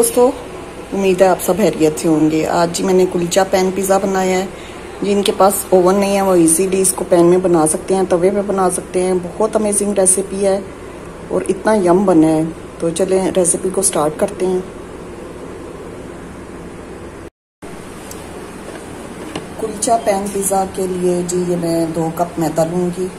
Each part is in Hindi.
दोस्तों, उम्मीद है आप सब खैरियत से होंगे। आज जी मैंने कुलचा पैन पिज़्ज़ा बनाया है। जिनके पास ओवन नहीं है वो इजीली इसको पैन में बना सकते हैं, तवे पे बना सकते हैं। बहुत अमेजिंग रेसिपी है और इतना यम बना है। तो चलें रेसिपी को स्टार्ट करते हैं। कुलचा पैन पिज़्ज़ा के लिए जी ये मैं 2 कप मैदा लूँगी।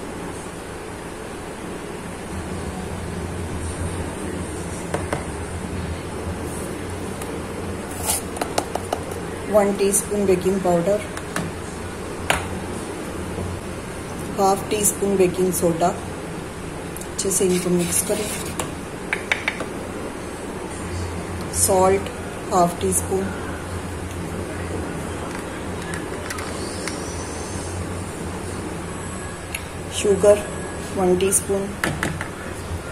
One teaspoon baking powder, 1/2 teaspoon baking soda. अच्छे से इनको मिक्स करें। Salt 1/2 teaspoon, sugar 1 teaspoon.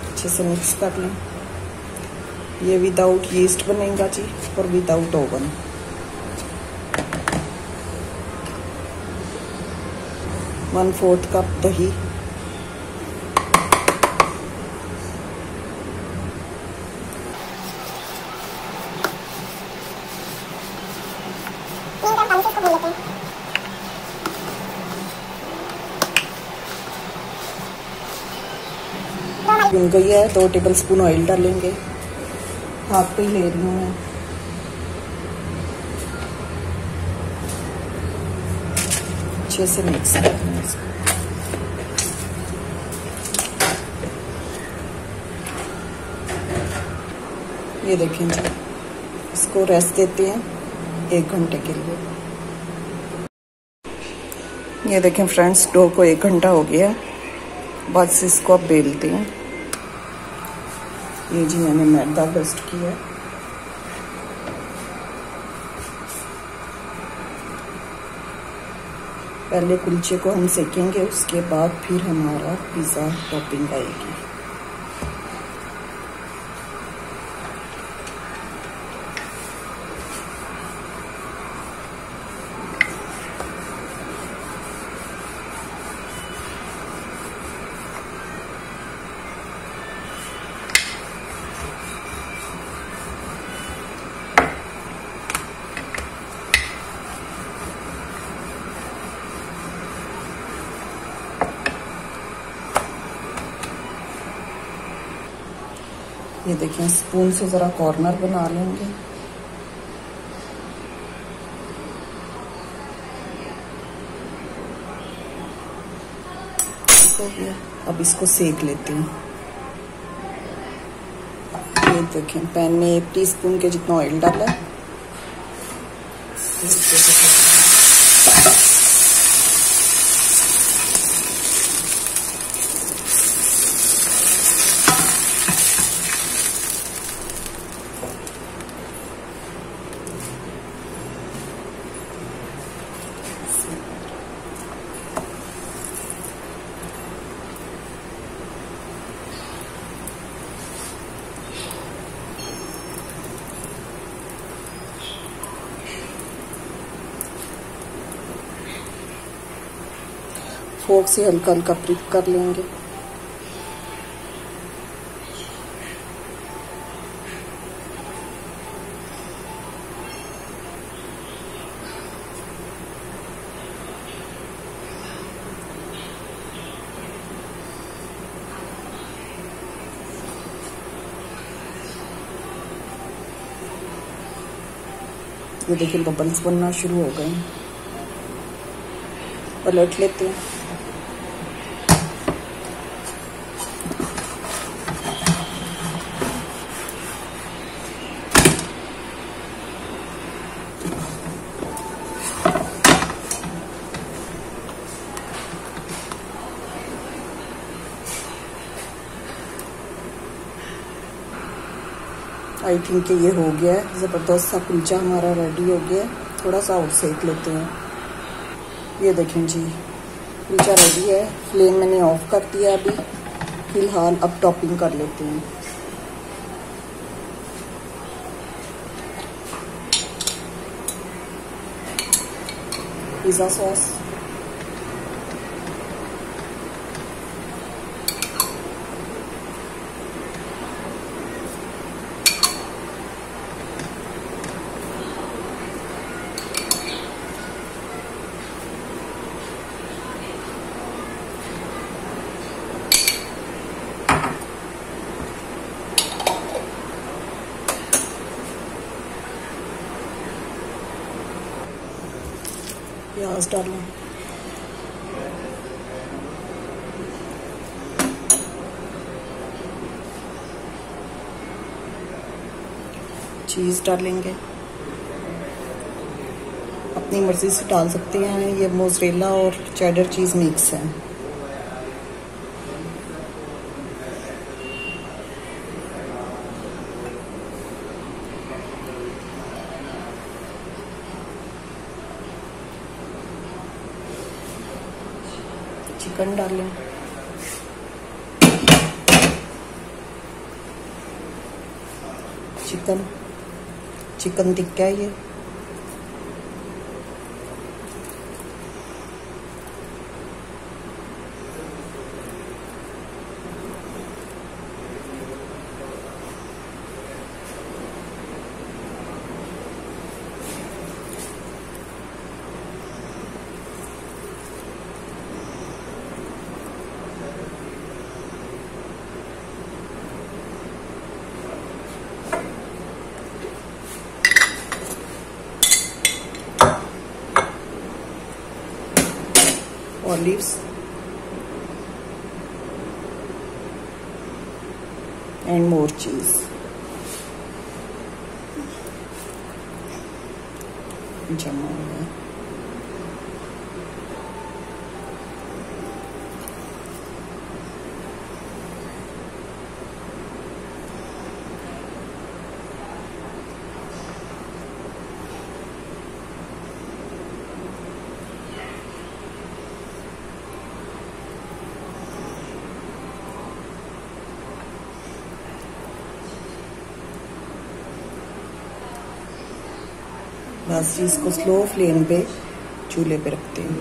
अच्छे से मिक्स कर लें। ये विदाउट यीस्ट बनेगा जी और विदाउट ओवन। वन 1/4 कप दही, भुन गई है। 2 टेबलस्पून ऑयल डालेंगे। हाथ पे ही ले रही हूँ मैं। अच्छे से मिक्स करना है इसको। ये देखें जी, इसको रेस्ट देते हैं 1 घंटे के लिए। ये देखें फ्रेंड्स, डो को 1 घंटा हो गया। बस इसको अब बेलते हैं। ये जी मैंने मैदा डस्ट किया। पहले कुलचे को हम सेकेंगे, उसके बाद फिर हमारा पिज़्ज़ा टॉपिंग आएगी। ये देखिए, स्पून से ज़रा कॉर्नर बना लेंगे। अब इसको सेक लेते हैं। ये देखें, पैन में 1 टीस्पून के जितना ऑयल डाला है। फोक से हल्का हल्का प्रिक कर लेंगे। ये देखिए बबल्स बनना शुरू हो गए। पलट लेते हैं। आई थिंक ये हो गया है। ज़बरदस्त सा कुलचा हमारा रेडी हो गया है। थोड़ा सा और सेक लेते हैं। ये देखें जी, कुलचा रेडी है। फ्लेम मैंने ऑफ कर दिया अभी। फिलहाल अब टॉपिंग कर लेते हैं। पिज़्ज़ा सॉस, सॉस डाल लें। चीज़ डालेंगे, अपनी मर्ज़ी से डाल सकते हैं। ये मोज़रेला और चेडर चीज़ मिक्स है। चिकन डालें, चिकन टिक्का है ये। Olives and more cheese. जमा हुआ है। बस इसको स्लो फ्लेम पे चूल्हे पे रखते हैं।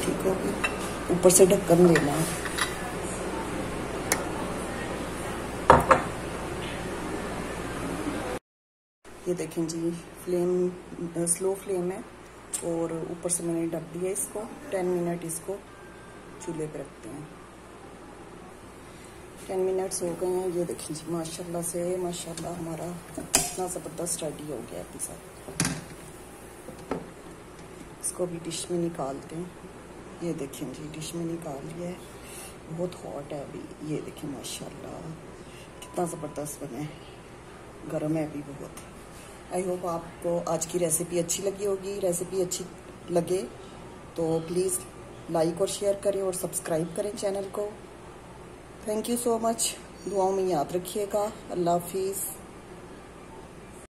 ठीक हो गया, ऊपर से ढक्कन देना है। ये देखें जी, फ्लेम स्लो फ्लेम है और ऊपर से मैंने ढक दिया इसको। 10 मिनट इसको चूल्हे पे रखते हैं। 10 मिनट्स हो गए हैं। ये देखें जी, माशाल्लाह से माशाल्लाह हमारा इतना ज़बरदस्त रेडी हो गया पिज़्ज़ा। इसको भी डिश में निकालते हैं। ये देखें जी, डिश में निकाल लिया है। बहुत हॉट है अभी। ये देखें माशाल्लाह कितना ज़बरदस्त बना है, गर्म है अभी बहुत। आई होप आपको आज की रेसिपी अच्छी लगी होगी। रेसिपी अच्छी लगे तो प्लीज़ लाइक और शेयर करें और सब्सक्राइब करें चैनल को। Thank you so much. दुआओं में याद रखिएगा। अल्लाह हाफिज़।